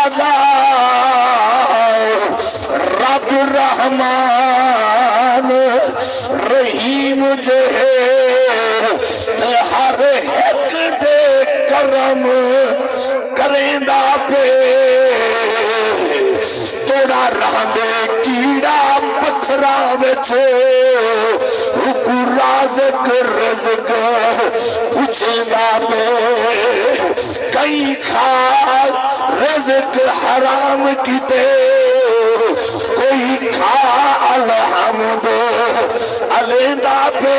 تقاضا رب رحمان رحیم جو ہے ہر ایک دے کرم کریں دا پہ توڑا رہندے کیڑا پتھرا وچے رکو رازق رزق پوچھیں دا پہ کئی کھا رزق حرام کیتے کوئی کھا الحمد علیندہ پہ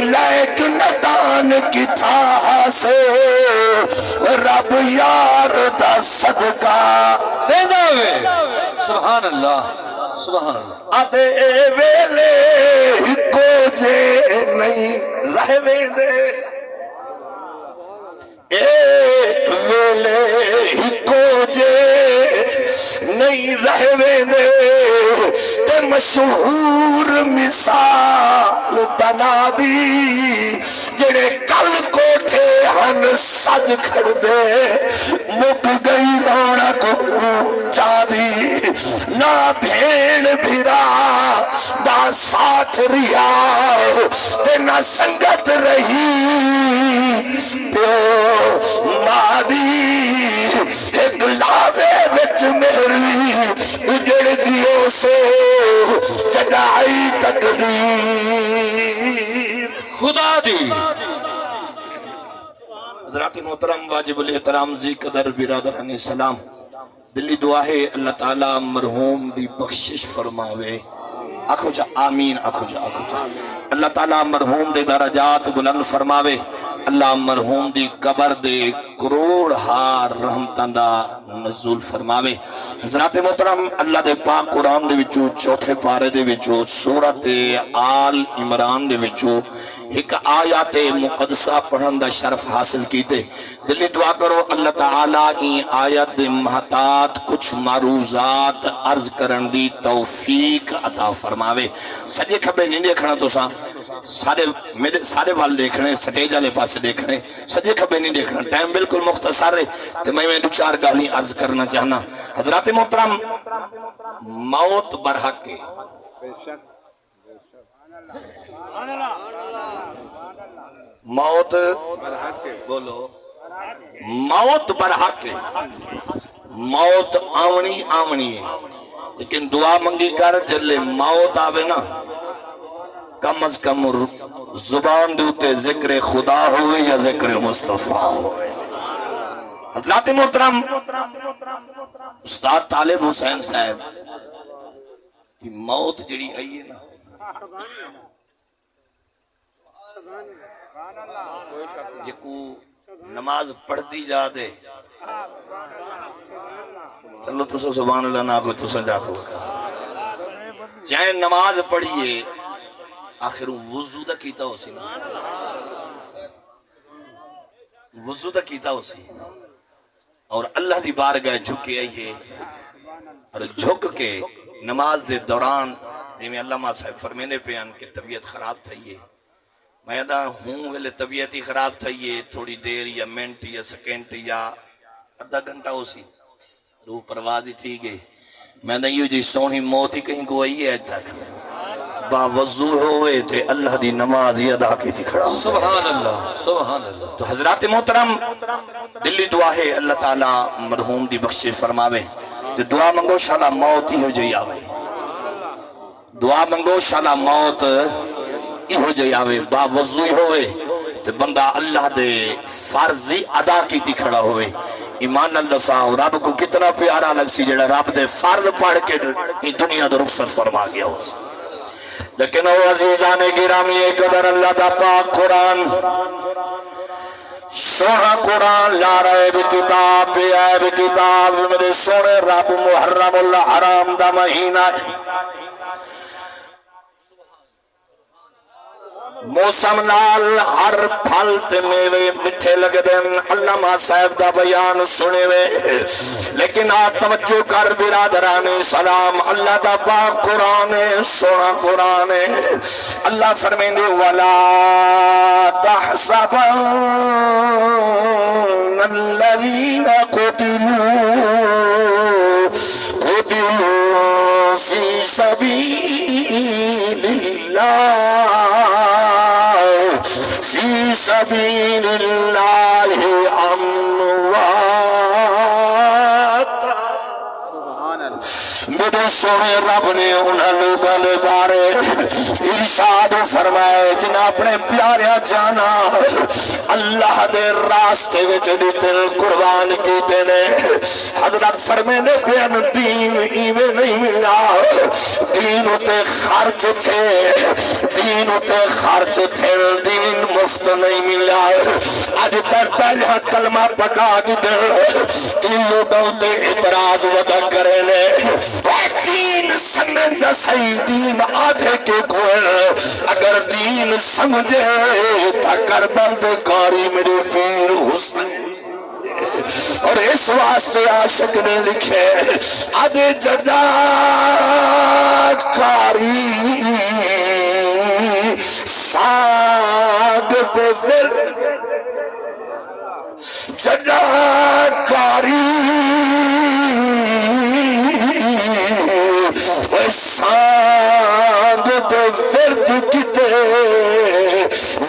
لیک نتان کی تھا سے رب یار دا صدقہ دینا وے سبحان اللہ سبحان اللہ آدھے ویلے کو جے نہیں رہ ویلے ویلے کو جے نہیں رہ ویلے تے مشہور مثال بنا دی جڑے کل کوٹھے ہن سج کھڑ دے مک گئی رونق چا دی نہ بھیڑ بھرا دا ساتھ ریا تے نہ سنگت رہی پیو مادی ایک لاوے وچ مہری اجڑ دیو سے جگائی تقدیر خدا دی حضرات محترم واجب الاحترام زی قدر برادران سلام دلی دعا ہے اللہ تعالیٰ مرحوم دی بخشش فرماوے آکھو جا آمین آکھو جا اللہ تعالیٰ مرحوم دے درجات بلند فرماوے اللہ مرحوم دی قبر دے کروڑ ہار رحمتاں دا نزول فرماوے حضرات محترم اللہ دے پاک قرآن دے وچو چوتھے پارے دے وچو سورت آل عمران دے وچو ایک آیات مقدسہ پڑھن دا شرف حاصل کیتے دلی دعا کرو اللہ تعالیٰ کی آیت دے محتاط کچھ معروضات عرض کرن دی توفیق عطا فرماوے سجے کھبے نہیں دیکھنا تو سارے وال دیکھنے سٹیج والے پاسے دیکھنے سجے کھبے نہیں دیکھنا ٹائم بالکل مختصر ہے تو میں دو چار گالی عرض کرنا چاہنا حضرات محترم موت برحق کے موت بولو موت برحق ہے موت آونی آونی ہے لیکن دعا منگی کر جلے موت آوے نا کم از کم زبان دوتے ذکر خدا ہوئے یا ذکر مصطفیٰ ہوئے حضرات محترم استاد طالب حسین صاحب کی موت جڑی آئی ہے نا جکو نماز پڑھ دی جا دے چلو تو سبحان اللہ نہ کوئی تو سنجا کو چاہے نماز پڑھیے آخر وضو دا کیتا ہو سی وضو دا کیتا ہو سی اور اللہ دی بارگاہ جھکے آئیے اور جھک کے نماز دے دوران میں علامہ صاحب فرمینے پہ ان کی طبیعت خراب تھائیے میں ادا ہوں ویلے طبیعت ہی خراب تھائیے تھوڑی دیر یا منٹ یا سیکنڈ یا آدھا گھنٹہ ہو سی روح پرواز ہی تھی گئی میں نے یہ جی سونی موت ہی کہیں کو آئی ہے تک باوضو ہوئے تھے اللہ دی نماز ہی ادا کی تھی کھڑا سبحان اللہ سبحان اللہ تو حضرات محترم دلی دعا ہے اللہ تعالیٰ مرحوم دی بخشش فرماوے تو دعا منگو شالا موت ہی ہو جائی آوے دعا منگو شالا موت ہی ہو جائی آوے باوضو ہوئے تو بندہ اللہ دے فرضی ادا کی تھی کھڑا ہوئے ایمان اللہ صاحب رب کو کتنا پیارا لگ سی جڑا رب دے فرض پڑھ کے دنیا دے رخصت فرما گیا ہو لیکن وہ عزیزان گرامی قدر اللہ دا پاک قرآن سونا قرآن لا رہے بھی کتاب بھی آئے بھی کتاب میرے سونے رب محرم اللہ حرام دا مہینہ موسم نال ہر پھل تے میوے مٹھے لگ دن علامہ صاحب دا بیان سنے وے لیکن توجہ کر برادران سلام اللہ دا پاک قرآن سونا قرآن اللہ فرمیندے ولا تحسبن الذين قتلوا سبیل اللہ اموات میرے سونے رب نے انہاں لوگاں دے بارے ارشاد فرمائے جنہاں اپنے پیارے جانا اللہ دے راستے وچ دل قربان کیتے نے حضرت فرمیندے پین دین ایویں نہیں ملا دین تے خرچ تھے دین تے خرچ تھے دین مفت نہیں ملا اج تک پہلے کلمہ پکا کے ان لوگوں تے اعتراض ودا کرے نے دین سمجھ صحیح دین آدھے کے کوئل اگر دین سمجھے تا کربل دے کاری میرے پیر حسین اور اس واسطے عاشق نے لکھے آدھے جدا کاری ساگ پہ ول جدا کاری ساگ دے ورد کتے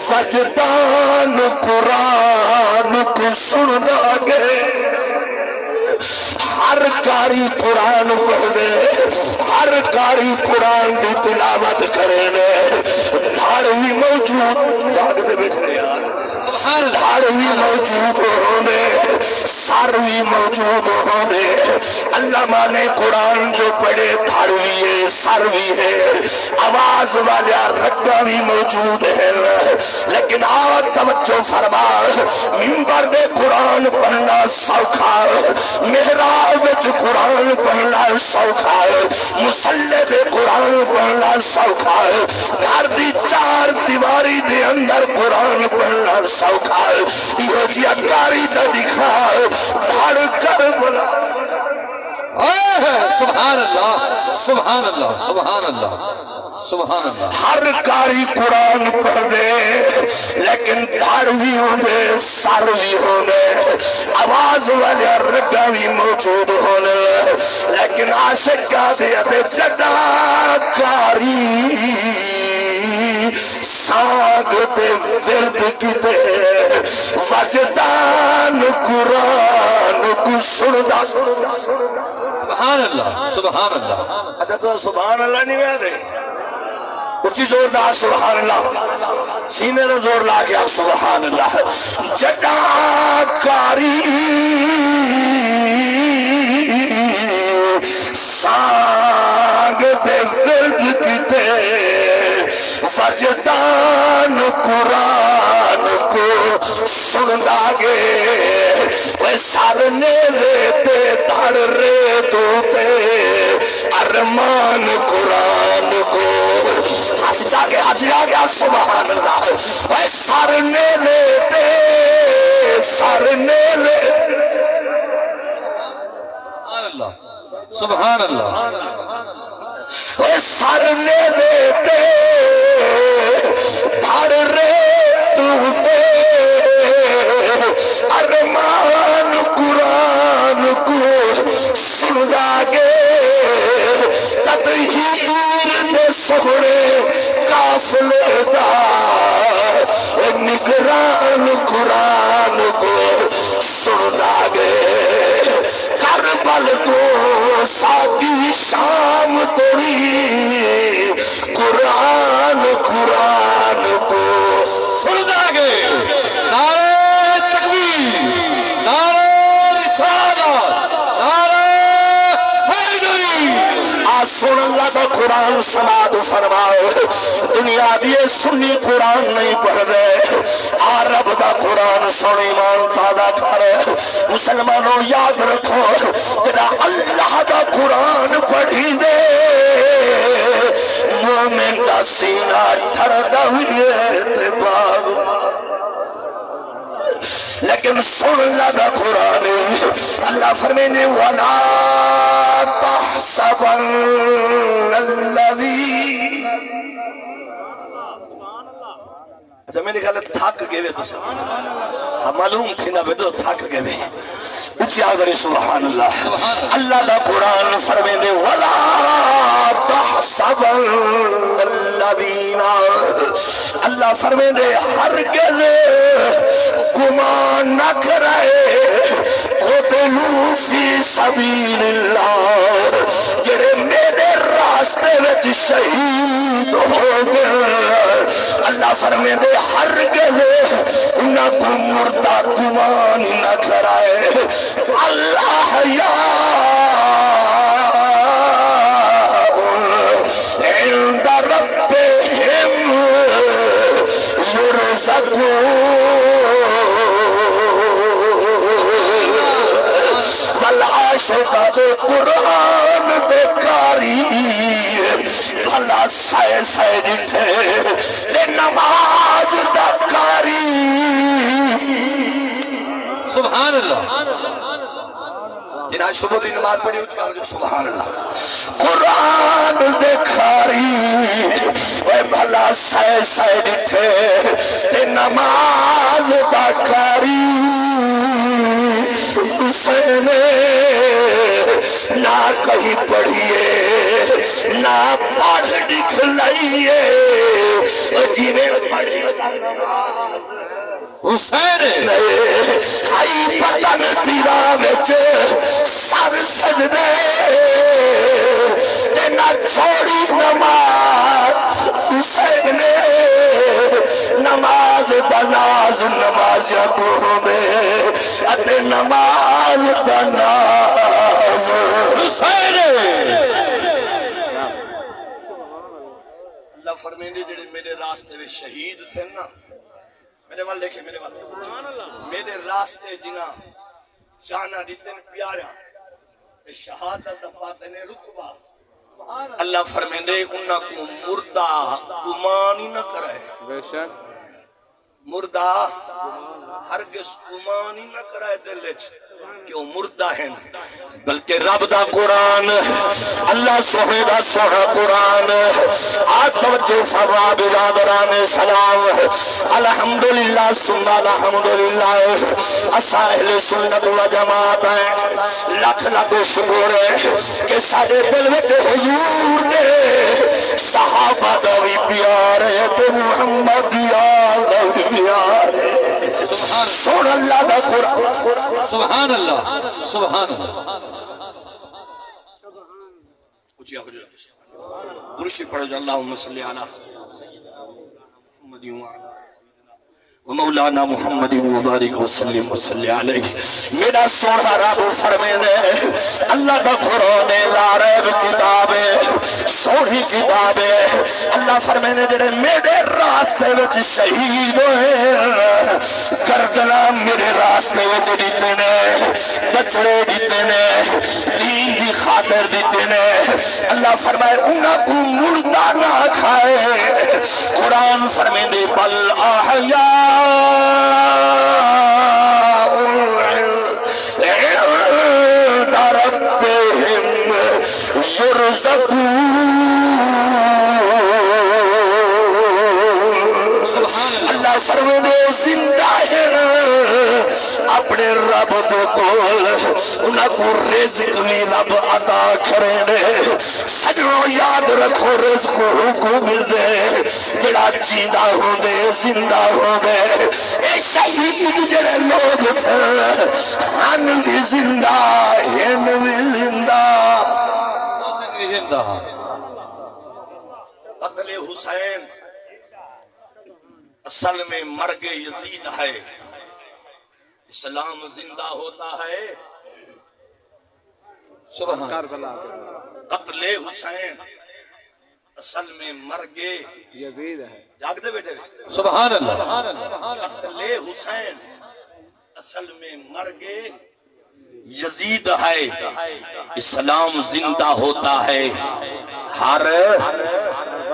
وجدان قرآن کو سننا گے ہر کاری قرآن پڑھ دے ہر کاری قرآن دی تلاوت کرے نے دھاڑ بھی موجود جاگ دے بیٹھے یار دھاڑ بھی موجود ہونے سر بھی موجود ہونے علامہ نے قرآن جو پڑھے دھاڑ بھی ہے سر بھی ہے آواز والا رگا بھی موجود ہے لیکن آج توجہ فرما منبر دے قرآن پڑھنا سوکھا محراب وچ قرآن پڑھنا سوکھا مصلی دے قرآن پڑھنا سوکھا گھر دی چار دیواری دے اندر قرآن پڑھنا سوکھا یہ جی اکاری تا دکھا دھڑ کر بلا سبحان اللہ سبحان اللہ سبحان اللہ سبحان اللہ ہر کاری قرآن پڑھ دے لیکن دھڑ بھی ہونے سر بھی ہونے آواز والے رگا بھی موجود ہونے لیکن عاشق کا دے جدا کاری ساگ تے ورد کتے وجدان قرآن کو سندا سبحان اللہ سبحان اللہ اچھا تو سبحان اللہ نہیں میں دے اچھی زوردار سبحان اللہ سینے نے زور لا کے آپ سبحان اللہ جدا کاری ساگ دے ورد کتے وجدان قرآن کو سندا گے وہ سارنے تے دھڑ رے دوتے ارمان قرآن کو ہاتھ جاگے سبحان اللہ وہ سارنے تے سارنے سبحان اللہ وہ سارنے تے دھڑ رے دوتے ارمان قرآن کو سندا گے تطہیر دے سہرے قافلے دا نگران قرآن کو سندا گے کربل کو ساکی شام توڑی قرآن قرآن کو سندا گے نعرہ تکبیر نعرہ رسالت نعرہ حیدری آج سن اللہ کا قرآن سماعت فرماؤ دنیا دیے سنی قرآن نہیں پڑھ دے عرب دا قرآن سن ایمان تازہ کر مسلمانوں یاد رکھو جدا اللہ دا قرآن پڑھی دے مومن دا سینہ ٹھڑدا ہوئے تے باغ لیکن سن اللہ دا قرآن اللہ فرمینے وَلَا تَحْسَبَنَّ الَّذِي اچھا میں نے کہا تھک گئے تو معلوم تھی نہ تو تھک گئے اچھی آگرے سبحان اللہ اللہ دا قرآن فرمینے وَلَا تَحْسَبَنَّ الَّذِينَ اللہ فرمیندے ہرگز گمان نہ کرائے قتلوا فی سبیل اللہ جڑے میرے راستے وچ شہید ہو گئے اللہ فرمیندے ہرگز انہاں کو مردہ گمان نہ کرائے اللہ یا عند ربهم والعاشقات قرآن بیکاری بھلا سائے سائے جسے تے نماز دکاری سبحان اللہ جنہاں شبہ دی نماز پڑھی اچھا جو سبحان اللہ قرآن دکھاری اے بھلا سائے سائے جسے تے نماز دکاری حسین نہ کہیں پڑھئے نہ پڑھ لکھ لئیے جیویں پڑھی حسین آئی پتن تیرا وچ سر سجدے تے نہ چھوڑی نماز حسین نماز دا ناز نماز کو ہوندے اتے نماز دا ناز حسین اللہ فرمیندے جڑے میرے راستے میں شہید تھے نا میرے وال دیکھیں میرے وال دیکھیں میرے راستے جنہاں جانا دیتن پیارا تے شہادت پاتے نے رتبہ اللہ فرمیندے انہاں کو مردہ گمان ہی نہ کرے بے شک مردہ ہرگز گمان ہی نہ کرے دل وچ کہ وہ مردہ ہیں بلکہ رب دا قرآن اللہ سونے دا سونا قرآن آج توجہ فرما برادران سلام الحمدللہ ثم الحمدللہ اسا اہل سنت و جماعت ہیں لکھ لکھ شکر ہے کہ سارے دل وچ حضور دے صحابہ دا بھی پیار ہے تے محمد یار دا بھی پیار ہے سن اللہ دا قرآن سبحان اللہ سبحان اللہ درشی پڑھو جو اللہم صلی علی محمد ومولانا محمد مبارک وسلم وصلی علیہ میرا سونا رب فرمینے اللہ دا قرآن لا ریب کتاب ہے سوہی کتاب ہے اللہ فرمینے جڑے میرے راستے وچ شہید ہوئے گردنا میرے راستے وچ دیتے نے بچڑے دیتے نے دین دی خاطر دیتے نے اللہ فرمائے انہاں کو مردہ نہ کھائے قرآن فرمینے بل آحیاء عند ربهم يرزقون اللہ فرمانے زندہ ہے اپنے رب دے کول انہاں کو رزق بھی رب عطا کرے نے سجنوں یاد رکھو رزق کو مل دے جڑا جیندہ ہوندے زندہ ہوندے اے شہید جڑے لوگ تھے ہم بھی زندہ ہم بھی زندہ قتل حسین اصل میں مرگ یزید ہے اسلام زندہ ہوتا ہے سبحان کربلا قتل حسین اصل میں مرگ یزید ہے جاگ دے بیٹھے ہوئے سبحان اللہ قتل حسین اصل میں مرگ یزید ہے اسلام زندہ ہوتا ہے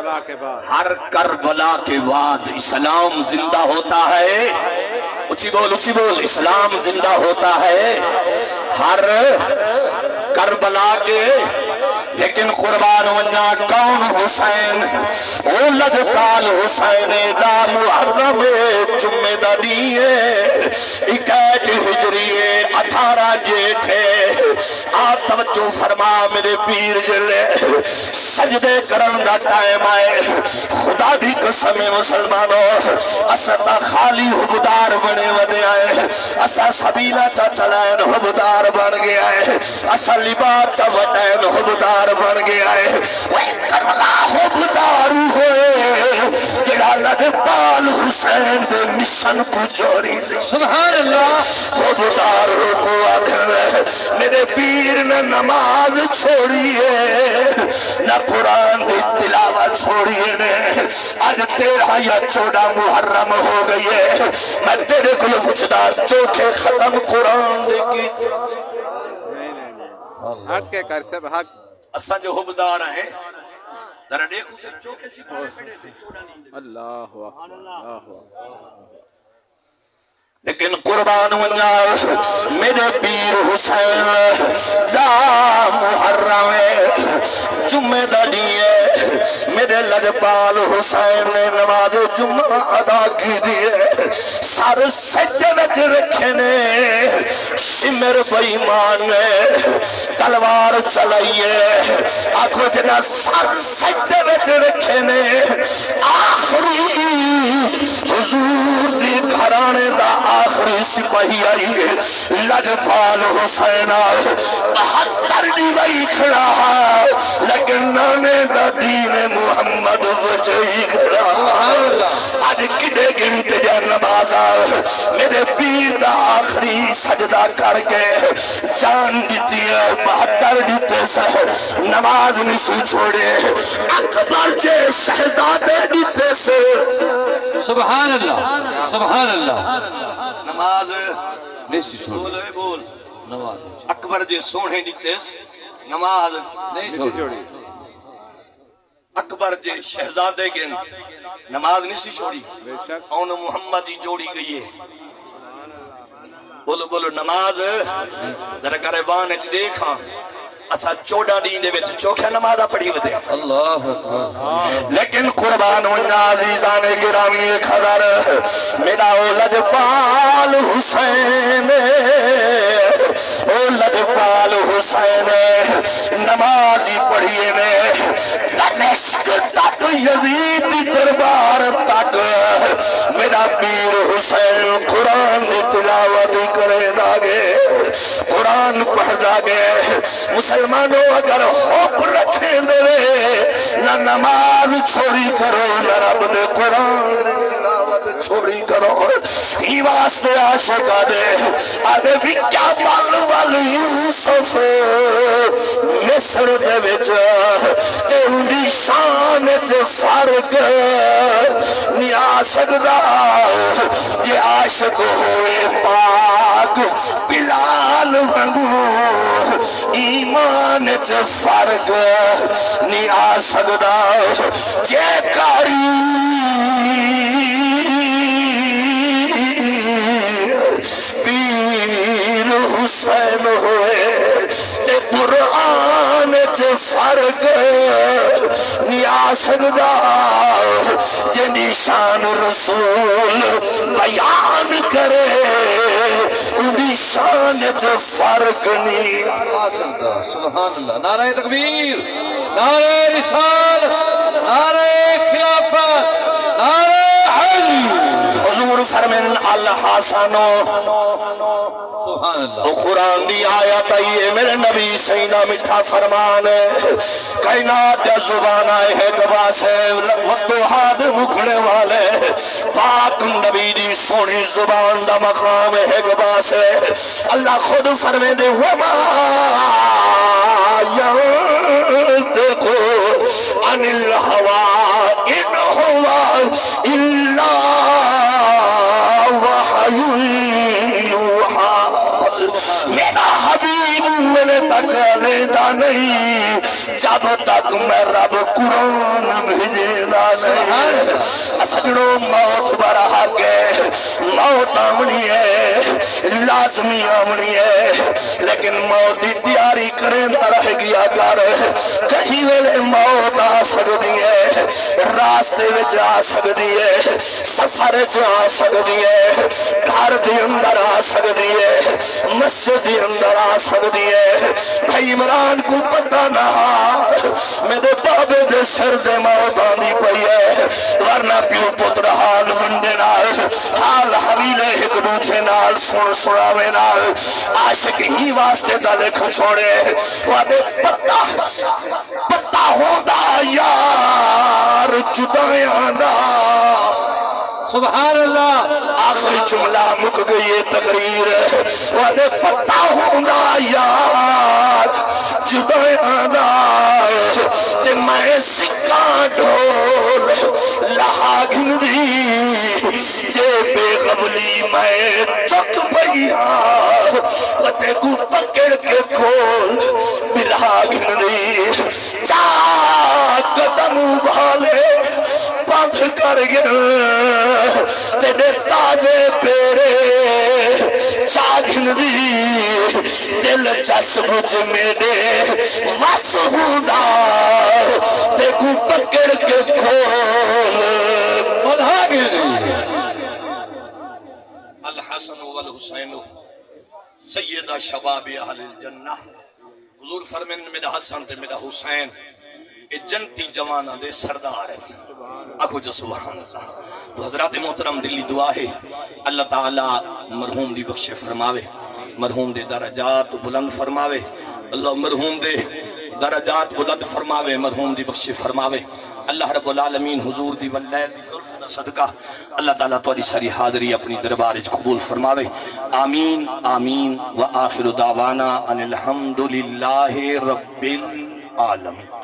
کربلا کے بعد ہر کربلا کے بعد اسلام زندہ ہوتا ہے اچھی بول اسلام زندہ ہوتا ہے ہر کربلا کے لیکن قربان ونجا کون حسین اولد کال حسین دا محرم جمعہ دا دیئے 21 ہجری 18 جیٹھے آ توجہ فرما میرے پیر جلے سجدے کرن دا ٹائم آئے خدا دی قسم مسلمانوں اسا تا خالی حبدار بنے ودے آئے اسا سبیلہ چا چلائن حبدار بن گیا ہے اسا لباس چا وٹائن حبدار بن گیا ہے وہ کربلا حبدار ہوئے جڑا لجپال حسین دے مشن کو چوری دے سبحان اللہ حبدار کو آدھر میرے پیر نے نماز چھوڑی ہے نہ قرآن دی تلاوت چھوڑی ہے آج 13 یا 14 محرم ہو گئی ہے میں تیرے کل پوچھتا چوکھے ختم قرآن دے کی حق کے کر سب حق اسا جو حبدار ہیں ذرا دیکھو سے چوکھے سکھانے پڑے سے 14 نہیں اللہ اکبر اللہ اکبر لیکن قربان ونجا میرے پیر حسین دا محرم جمعہ دا دیئے میرے لجپال حسین نے نماز جمعہ ادا کی دیئے سار سجدے وچ رکھے نے شمر بیمان نے تلوار چلائیے آنکھوں جنا سار سجدے وچ رکھے نے آخری حضور دی گھرانے دا آخری سپاہی آئی ہے لجپال حسین 72 دیوائی کھڑا ہے لیکن نانے دا دین محمد وجہی کھڑا آج کدے گھنٹے جا نماز میرے پیر دا آخری سجدہ کر کے جان دیتی ہے 72 دیتے سے نماز نہیں سو چھوڑے اکبر جے شہزادے دیتے سے سبحان اللہ سبحان اللہ نماز نہیں چھوڑ بول نماز اکبر جے سونے دیتے نماز نہیں چھوڑی اکبر جے شہزادے کے نماز نہیں سی چھوڑی بے شک اون محمد ہی جوڑی گئی ہے بولو بولو نماز ذرا گریبان اچ دیکھاں اسا 14 دین دے وچ چوکھا نمازاں پڑھی ودے اللہ اکبر لیکن قربان ہونا عزیزان گرامی خضر میرا او لجپال حسین او لجپال حسین نمازی پڑھیے نے دمشق تک یزید دی دربار تک میرا پیر حسین قرآن دی تلاوت کرے داگے قرآن پڑھ داگے مسلمانوں اگر حب رکھیں دے نہ نماز چھوڑی کرو نہ رب دے قرآن دے تلاوت چھوڑی کرو ہی واسطے عاشقہ دے آدھے بھی کیا وال یوسف مصر دے وچ تے اندی شان تے فرق نہیں آ سکدا جے عاشق ہوئے پاک بلال وانگو ایمان تے فرق نہیں آ سکدا جے کاری پیر حسین ہوئے تے قرآن تے فرق نہیں آ سکدا جے نشان رسول بیان کرے نشان تے فرق نہیں سبحان اللہ نعرہ تکبیر نعرہ رسالت نعرہ خلافت نعرہ حل حضور فرمین الحسنو سبحان اللہ تو قرآن دی آیت آئیے میرے نبی سینہ مٹھا فرمان ہے کائنات یا زبان آئے ہے گواہ سے وقت و حاد مکھنے والے پاک نبی دی سونی زبان دا مقام ہے گواہ سے اللہ خود فرمے دے وما ينطق عن الهوى إن هو إلا وحي يوحى میرا حبیب ملے تک لیدہ نہیں جب تک میں رب قرآن بھیجیدہ نہیں سجنوں موت برہا کے موت آمنی ہے لازمی آمنی ہے لیکن موت دی تیاری کریں دا رہ گیا کر کہیں ویلے موت آ سکتی ہے راستے وچ آ سکتی ہے سفر وچ آ سکتی ہے گھر دے اندر آ سکتی ہے مسجد دے اندر آ سکتی ہے بھائی عمران کو پتہ نہ میرے بابے دے سر دے موت آندی پئی ہے ورنہ پیو پتر حال ونڈے نال حال حویلے ایک دوسرے نال سن سناوے نال عاشق ہی واسطے دا لکھ چھوڑے وعدے پتہ ہوندا یار جدائیاں دا سبحان اللہ آخری جملہ مک گئی تقریر وعدے پتہ ہوندا یار جدائیاں دا تے میں سکاں ڈھول لہا گھندی جے بے غبلی میں چک پئیا وتے کو پکڑ کے کھول بلا گھندی چا قدم ابھالے پانچ کر گئے تیرے تازے پیرے چا گھندی دل چس بجھ میرے وس ہوندا تے کو پکڑ کے کھول الحسن والحسین سیدہ شباب اہل الجنہ حضور فرمین میرا حسن تے میرا حسین اے جنتی جوانہ دے سردار ہے آکھو جو سبحان اللہ تو حضرات محترم دلی دعا ہے اللہ تعالی مرحوم دی بخش فرماوے مرحوم دے درجات بلند فرماوے اللہ مرحوم دے درجات بلند فرماوے مرحوم دی بخش فرماوے اللہ رب العالمین حضور دی واللیل دی صدقہ اللہ تعالیٰ توڑی ساری حاضری اپنی دربار قبول فرماوے آمین آمین وآخر دعوانا ان الحمدللہ رب العالمین